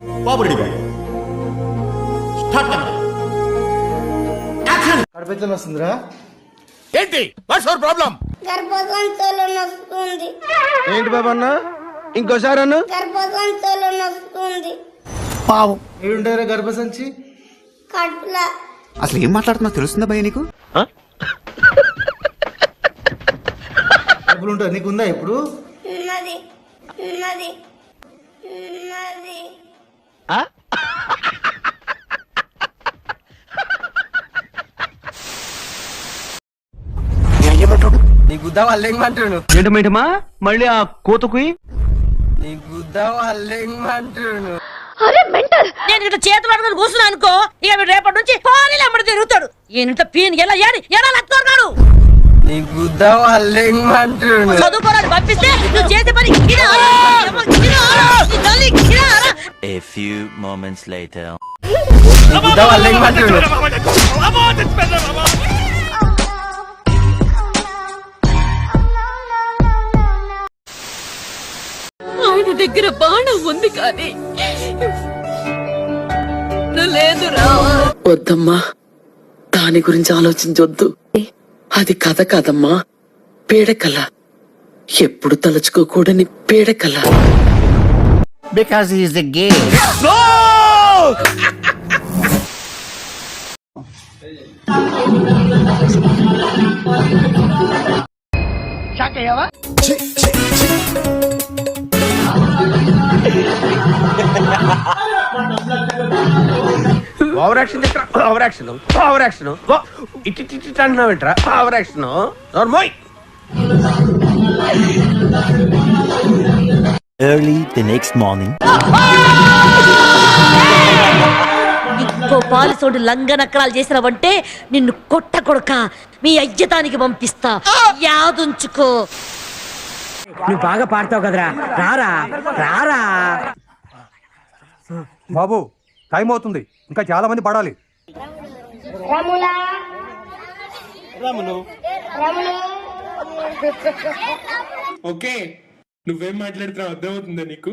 బాబు ready bye start action. కడపెత్తన వస్తుందిరా. ఏంటి what's your problem? గర్భసంచులు నొస్తుంది. ఏంటి బాబు అన్న, ఇంకోసారి అన్న. గర్భసంచులు నొస్తుంది. పావు ఏడుంటారా గర్భసంచి? కడుపులా. అసలు ఏం మాట్లాడుతున్నా తెలుస్తుందా భయ్య నీకు? ఎప్పుడు ఉంటుంది? నీకుందా ఇప్పుడు? ఉన్నది ఉన్నది ఉన్నది. నీ గుద్ద వాళ్ళేమంటాడు? ఏంటమేటమా మళ్ళీ ఆ కోతకు నీ గుద్ద వాళ్ళేమంటాడు? అరే మెంటల్, నేను ఇట్లా చేతులు అడుగుని కూర్చున్నా అనుకో, ఇక వీడు రేపటి నుంచి పానీలు అమ్మడి తిరుగుతాడు. ఈయనంత పీన్ ఎలా లత్తున్నాడు. నీ గుద్ద వాళ్ళేమంటాడు? చదువుకోరాడు పంపిస్తే నువ్వు చేతి పని A few moments later. నీ గుద్ద వాళ్ళేమంటాడు? ఆయన దగ్గర బాణం ఉంది కానీ లేదురా. వద్దమ్మా, దాని గురించి ఆలోచించొద్దు. అది కథ కాదమ్మా, పీడకల. ఎప్పుడు తలుచుకోకూడని పీడకల. Because he is a gay. Over action over action over action ఇట్టి అంటున్నావేంట్రా? ఓవర్ యాక్షన్ నోర్మోయ్. Early the next morning. ఇంకో పాలిసోడు లంగనక్కరాలు చేసినావంటే నిన్ను కొట్ట కొడక మీ అయ్యతానికి పంపిస్తా, యాదుంచుకో. నువ్వు బాగా పాడతావు కదరా, రారా రారా. బాబు టైం అవుతుంది, ఇంకా చాలా మంది పడాలి. రములా రములు రములు. ఓకే, నువ్వేం మాట్లాడుతున్నావు అర్థమవుతుందా నీకు?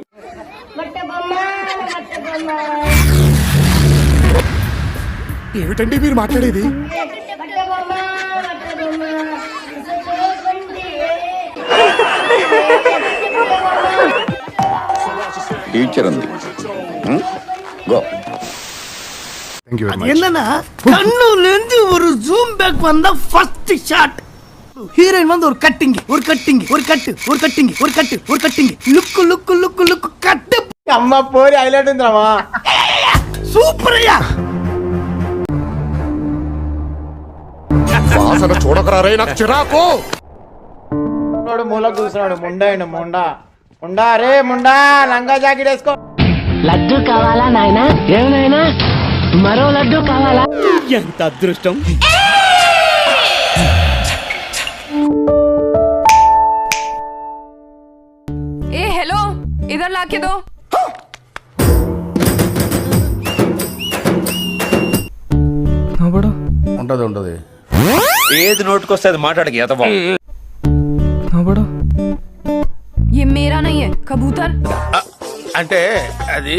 బట్ట బొమ్మ బట్ట బొమ్మ. ఏమిటండి మీరు మాట్లాడేది? బట్ట బొమ్మ బట్ట బొమ్మ. టీచర్ ఉంది. గో. Thank you very much. என்னன்னா கண்ணுல இருந்து ஒரு ஜூம் பேக் வந்தா ஃபர்ஸ்ட் ஷாட். ஹீரோயின் வந்து ஒரு கட்டிங் ஒரு கட்டிங் ஒரு கட்டு ஒரு கட்டிங் ஒரு கட்டு ஒரு cutting look look look look கட்டு. అమ్మ పోరి హైలైట్ ఉందిరామా. సూపర్యా. వాసన చూడకరా రే, నాకు చిరాకు. మూల కూర్చున్నాడు ముండా ముండా ముండా రే ముండా, లంగా జాకెట్ వేసుకో. లడ్డు కావాలా నాయనా? ఏమైనా మరో లడ్డు కావాలా? ఎంత అదృష్టం. ఏ హలో, ఇధర్ లాకే దో. ఉంటది ఉంటది. ఏది నోటుకొస్తే అది మాట్లాడకి ఎత బాబు. ये मेरा नहीं है, कबूतर. అంటే అది